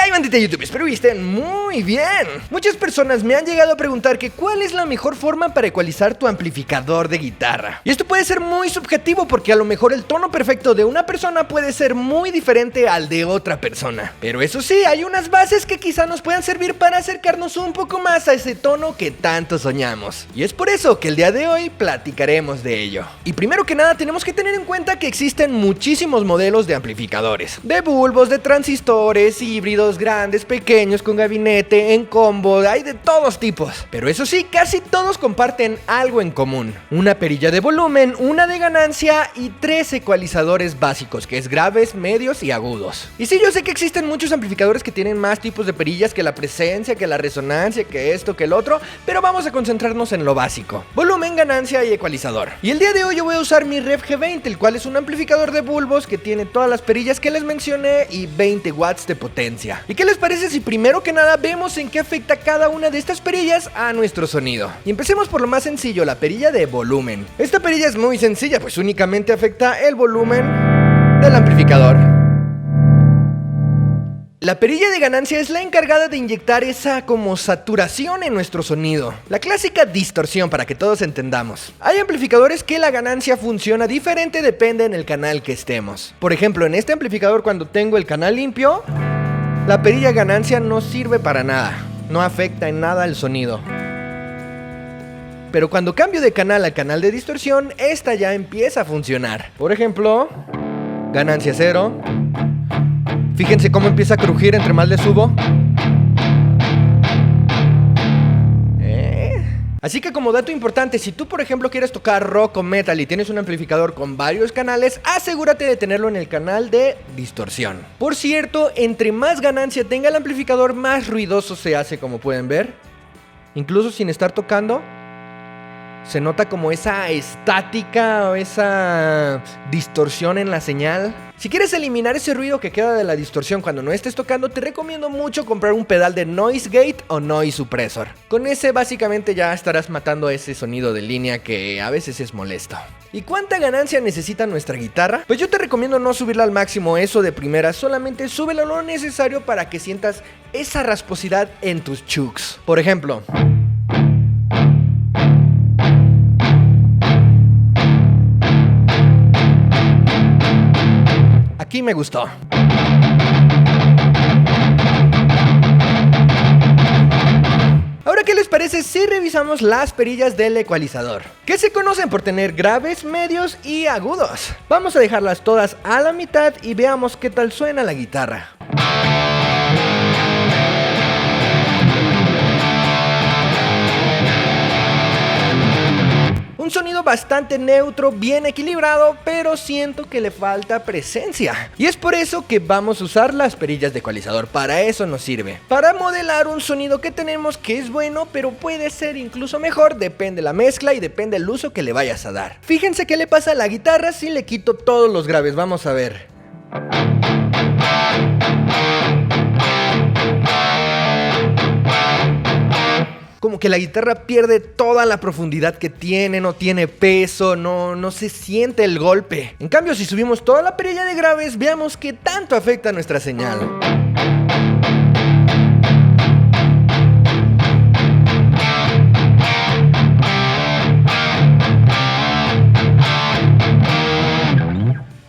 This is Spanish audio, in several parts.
Hey bandita de YouTube, espero que estén muy bien. Muchas personas me han llegado a preguntar que cuál es la mejor forma para ecualizar tu amplificador de guitarra. Y esto puede ser muy subjetivo porque a lo mejor el tono perfecto de una persona puede ser muy diferente al de otra persona. Pero eso sí, hay unas bases que quizá nos puedan servir para acercarnos un poco más a ese tono que tanto soñamos. Y es por eso que el día de hoy platicaremos de ello. Y primero que nada tenemos que tener en cuenta que existen muchísimos modelos de amplificadores, de bulbos, de transistores, híbridos, grandes, pequeños, con gabinete, en combo, hay de todos tipos. Pero eso sí, casi todos comparten algo en común: una perilla de volumen, una de ganancia y 3 ecualizadores básicos, que es graves, medios y agudos. Y sí, yo sé que existen muchos amplificadores que tienen más tipos de perillas, que la presencia, que la resonancia, que esto, que el otro, pero vamos a concentrarnos en lo básico: volumen, ganancia y ecualizador. Y el día de hoy yo voy a usar mi Rev G20, el cual es un amplificador de bulbos que tiene todas las perillas que les mencioné y 20 watts de potencia. ¿Y qué les parece si primero que nada vemos en qué afecta cada una de estas perillas a nuestro sonido? Y empecemos por lo más sencillo, la perilla de volumen. Esta perilla es muy sencilla, pues únicamente afecta el volumen del amplificador. La perilla de ganancia es la encargada de inyectar esa como saturación en nuestro sonido, la clásica distorsión, para que todos entendamos. Hay amplificadores que la ganancia funciona diferente, depende en el canal que estemos. Por ejemplo, en este amplificador, cuando tengo el canal limpio, la perilla ganancia no sirve para nada, no afecta en nada el sonido. Pero cuando cambio de canal al canal de distorsión, esta ya empieza a funcionar. Por ejemplo, ganancia 0. Fíjense cómo empieza a crujir entre más le subo. Así que como dato importante, si tú por ejemplo quieres tocar rock o metal y tienes un amplificador con varios canales, asegúrate de tenerlo en el canal de distorsión. Por cierto, entre más ganancia tenga el amplificador, más ruidoso se hace, como pueden ver. Incluso sin estar tocando, se nota como esa estática o esa distorsión en la señal. Si quieres eliminar ese ruido que queda de la distorsión cuando no estés tocando, te recomiendo mucho comprar un pedal de Noise Gate o Noise Suppressor. Con ese básicamente ya estarás matando ese sonido de línea que a veces es molesto. ¿Y cuánta ganancia necesita nuestra guitarra? Pues yo te recomiendo no subirla al máximo, eso de primera, solamente súbelo lo necesario para que sientas esa rasposidad en tus chugs. Por ejemplo, aquí me gustó. Ahora, ¿qué les parece si revisamos las perillas del ecualizador? Que se conocen por tener graves, medios y agudos. Vamos a dejarlas todas a la mitad y veamos qué tal suena la guitarra. Un sonido bastante neutro, bien equilibrado, pero siento que le falta presencia. Y es por eso que vamos a usar las perillas de ecualizador. Para eso nos sirve, para modelar un sonido que tenemos que es bueno, pero puede ser incluso mejor, depende la mezcla y depende el uso que le vayas a dar. Fíjense qué le pasa a la guitarra si le quito todos los graves, vamos a ver. Como que la guitarra pierde toda la profundidad que tiene, no tiene peso, no se siente el golpe. En cambio, si subimos toda la perilla de graves, veamos qué tanto afecta nuestra señal.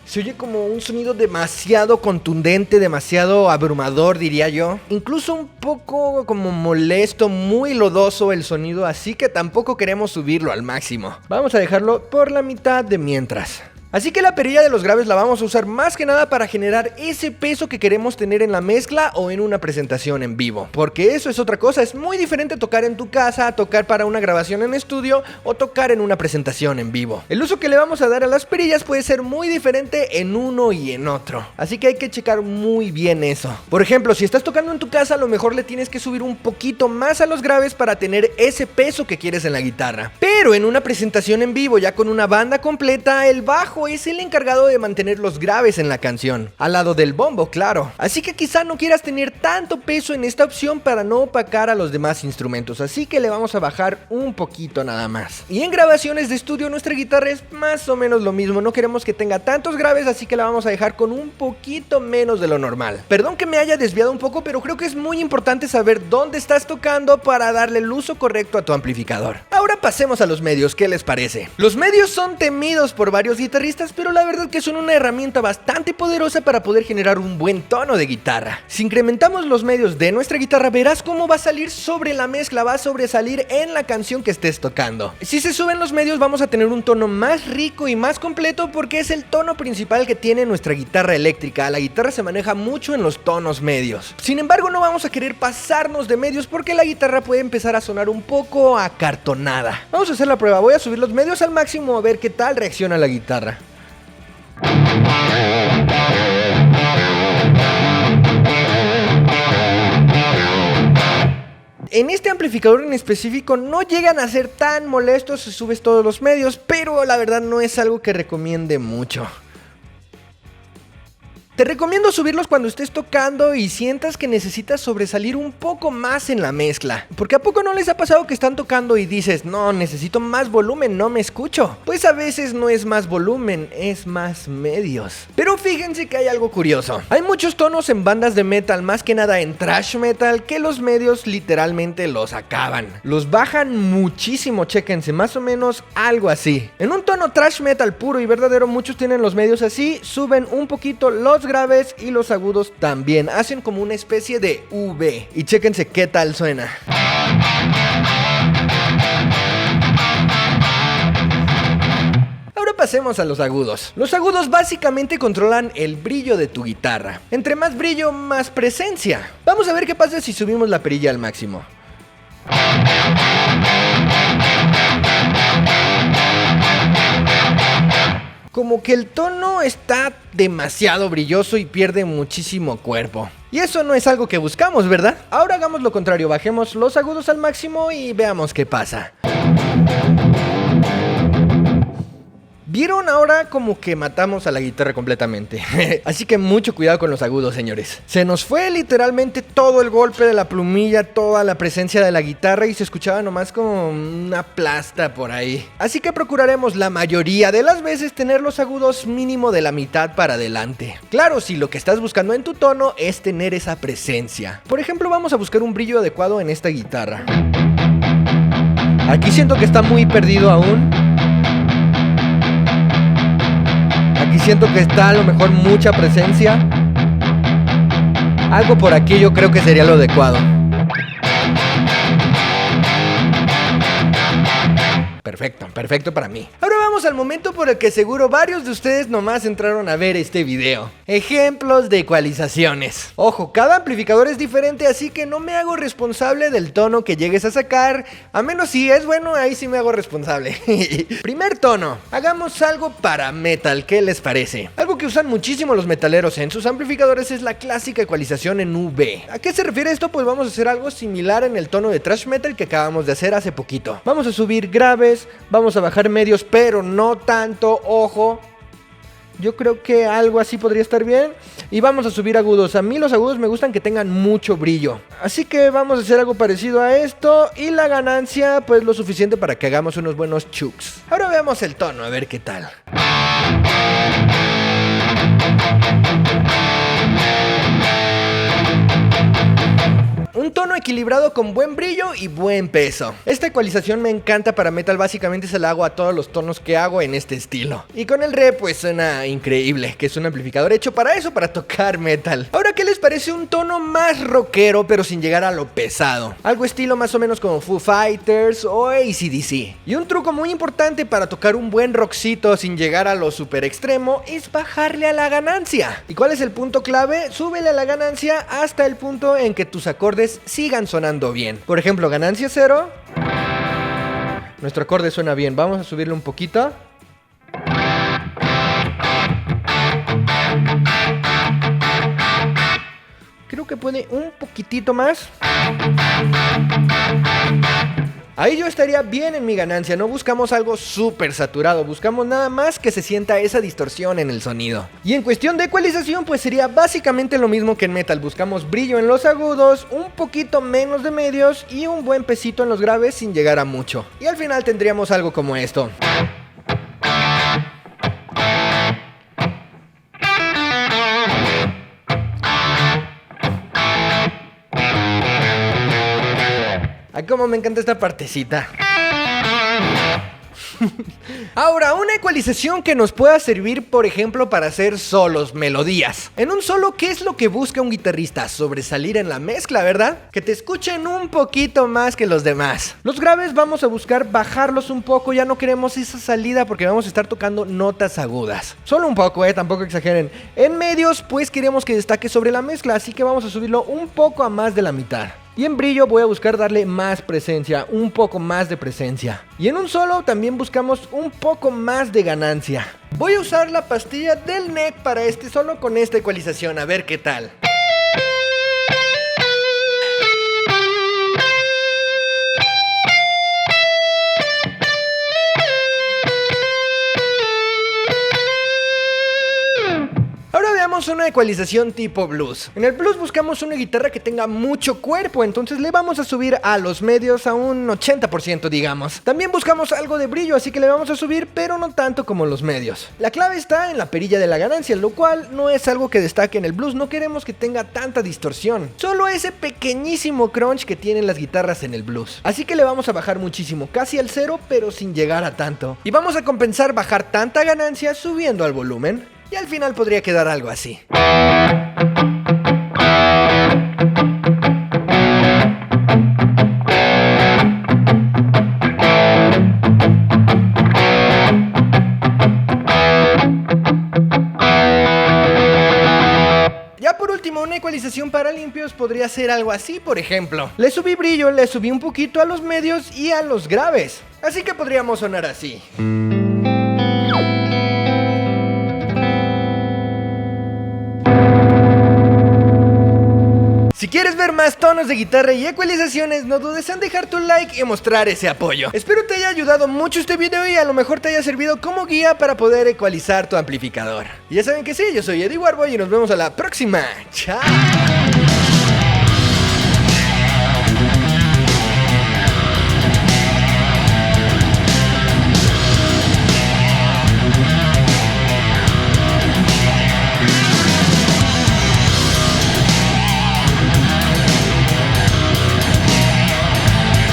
Se oye como un sonido demasiado contundente, demasiado abrumador, diría yo. Incluso un poco como molesto, muy lodoso el sonido, así que tampoco queremos subirlo al máximo. Vamos a dejarlo por la mitad de mientras. Así que la perilla de los graves la vamos a usar más que nada para generar ese peso que queremos tener en la mezcla o en una presentación en vivo. Porque eso es otra cosa, es muy diferente tocar en tu casa, tocar para una grabación en estudio o tocar en una presentación en vivo. El uso que le vamos a dar a las perillas puede ser muy diferente en uno y en otro. Así que hay que checar muy bien eso. Por ejemplo, si estás tocando en tu casa, a lo mejor le tienes que subir un poquito más a los graves para tener ese peso que quieres en la guitarra. Pero en una presentación en vivo, ya con una banda completa, el bajo bajo es el encargado de mantener los graves en la canción, al lado del bombo, claro. Así que quizá no quieras tener tanto peso en esta opción para no opacar a los demás instrumentos, así que le vamos a bajar un poquito nada más. Y en grabaciones de estudio nuestra guitarra es más o menos lo mismo, no queremos que tenga tantos graves, así que la vamos a dejar con un poquito menos de lo normal. Perdón que me haya desviado un poco, pero creo que es muy importante saber dónde estás tocando para darle el uso correcto a tu amplificador. Ahora pasemos a los medios, ¿qué les parece? Los medios son temidos por varios guitarristas, pero la verdad que son una herramienta bastante poderosa para poder generar un buen tono de guitarra. Si incrementamos los medios de nuestra guitarra, verás cómo va a salir sobre la mezcla, va a sobresalir en la canción que estés tocando. Si se suben los medios, vamos a tener un tono más rico y más completo porque es el tono principal que tiene nuestra guitarra eléctrica. La guitarra se maneja mucho en los tonos medios. Sin embargo, no vamos a querer pasarnos de medios porque la guitarra puede empezar a sonar un poco acartonada. Vamos a hacer la prueba, voy a subir los medios al máximo a ver qué tal reacciona la guitarra. En este amplificador en específico no llegan a ser tan molestos si subes todos los medios, pero la verdad no es algo que recomiende mucho. Te recomiendo subirlos cuando estés tocando y sientas que necesitas sobresalir un poco más en la mezcla. Porque ¿a poco no les ha pasado que están tocando y dices, no, necesito más volumen, no me escucho? Pues a veces no es más volumen, es más medios. Pero fíjense que hay algo curioso. Hay muchos tonos en bandas de metal, más que nada en thrash metal, que los medios literalmente los acaban. Los bajan muchísimo, chéquense, más o menos algo así. En un tono thrash metal puro y verdadero, muchos tienen los medios así, suben un poquito los graves y los agudos también, hacen como una especie de V. Y chéquense qué tal suena. Ahora pasemos a los agudos. Los agudos básicamente controlan el brillo de tu guitarra. Entre más brillo, más presencia. Vamos a ver qué pasa si subimos la perilla al máximo. Como que el tono está demasiado brilloso y pierde muchísimo cuerpo. Y eso no es algo que buscamos, ¿verdad? Ahora hagamos lo contrario, bajemos los agudos al máximo y veamos qué pasa. ¿Vieron? Ahora como que matamos a la guitarra completamente. Así que mucho cuidado con los agudos, señores. Se nos fue literalmente todo el golpe de la plumilla, toda la presencia de la guitarra y se escuchaba nomás como una plasta por ahí. Así que procuraremos la mayoría de las veces tener los agudos mínimo de la mitad para adelante. Claro, si lo que estás buscando en tu tono es tener esa presencia. Por ejemplo, vamos a buscar un brillo adecuado en esta guitarra. Aquí siento que está muy perdido aún. Aquí siento que está a lo mejor mucha presencia. Algo por aquí yo creo que sería lo adecuado. Perfecto, perfecto para mí. Ahora vamos al momento por el que seguro varios de ustedes nomás entraron a ver este video. Ejemplos de ecualizaciones. Ojo, cada amplificador es diferente, así que no me hago responsable del tono que llegues a sacar. A menos si es bueno, ahí sí me hago responsable. Primer tono. Hagamos algo para metal, ¿qué les parece? Algo que usan muchísimo los metaleros en sus amplificadores es la clásica ecualización en V. ¿A qué se refiere esto? Pues vamos a hacer algo similar en el tono de thrash metal que acabamos de hacer hace poquito. Vamos a subir graves, vamos a bajar medios, pero no tanto, ojo. Yo creo que algo así podría estar bien. Y vamos a subir agudos. A mí los agudos me gustan que tengan mucho brillo. Así que vamos a hacer algo parecido a esto. Y la ganancia, pues lo suficiente para que hagamos unos buenos chucks. Ahora veamos el tono, a ver qué tal. Un tono equilibrado con buen brillo y buen peso. Esta ecualización me encanta para metal, básicamente se la hago a todos los tonos que hago en este estilo. Y con el re pues suena increíble, que es un amplificador hecho para eso, para tocar metal. Ahora, ¿qué les parece un tono más rockero pero sin llegar a lo pesado? Algo estilo más o menos como Foo Fighters o AC/DC. Y un truco muy importante para tocar un buen rockcito sin llegar a lo super extremo es bajarle a la ganancia. ¿Y cuál es el punto clave? Súbele a la ganancia hasta el punto en que tus acordes sigan sonando bien. Por ejemplo, ganancia 0. Nuestro acorde suena bien. Vamos a subirle un poquito. Creo que puede un poquitito más. Ahí yo estaría bien en mi ganancia. No buscamos algo súper saturado, buscamos nada más que se sienta esa distorsión en el sonido. Y en cuestión de ecualización, pues sería básicamente lo mismo que en metal. Buscamos brillo en los agudos, un poquito menos de medios y un buen pesito en los graves sin llegar a mucho. Y al final tendríamos algo como esto. Ay, cómo me encanta esta partecita. Ahora, una ecualización que nos pueda servir, por ejemplo, para hacer solos, melodías. En un solo, ¿qué es lo que busca un guitarrista? Sobresalir en la mezcla, ¿verdad? Que te escuchen un poquito más que los demás. Los graves vamos a buscar bajarlos un poco, ya no queremos esa salida porque vamos a estar tocando notas agudas. Solo un poco, tampoco exageren. En medios, pues queremos que destaque sobre la mezcla, así que vamos a subirlo un poco a más de la mitad. Y en brillo voy a buscar darle más presencia, un poco más de presencia. Y en un solo también buscamos un poco más de ganancia. Voy a usar la pastilla del neck para este solo con esta ecualización, a ver qué tal. Una ecualización tipo blues. En el blues buscamos una guitarra que tenga mucho cuerpo, entonces le vamos a subir a los medios a un 80%, digamos. También buscamos algo de brillo, así que le vamos a subir, pero no tanto como los medios. La clave está en la perilla de la ganancia, lo cual no es algo que destaque en el blues. No queremos que tenga tanta distorsión, solo ese pequeñísimo crunch que tienen las guitarras en el blues. Así que le vamos a bajar muchísimo, casi al cero, pero sin llegar a tanto. Y vamos a compensar bajar tanta ganancia subiendo al volumen. Y al final podría quedar algo así. Ya por último, una ecualización para limpios podría ser algo así, por ejemplo. Le subí brillo, le subí un poquito a los medios y a los graves. Así que podríamos sonar así. Si quieres ver más tonos de guitarra y ecualizaciones, no dudes en dejar tu like y mostrar ese apoyo. Espero te haya ayudado mucho este video y a lo mejor te haya servido como guía para poder ecualizar tu amplificador. Y ya saben que sí, yo soy Eddie Warboy y nos vemos a la próxima. ¡Chao!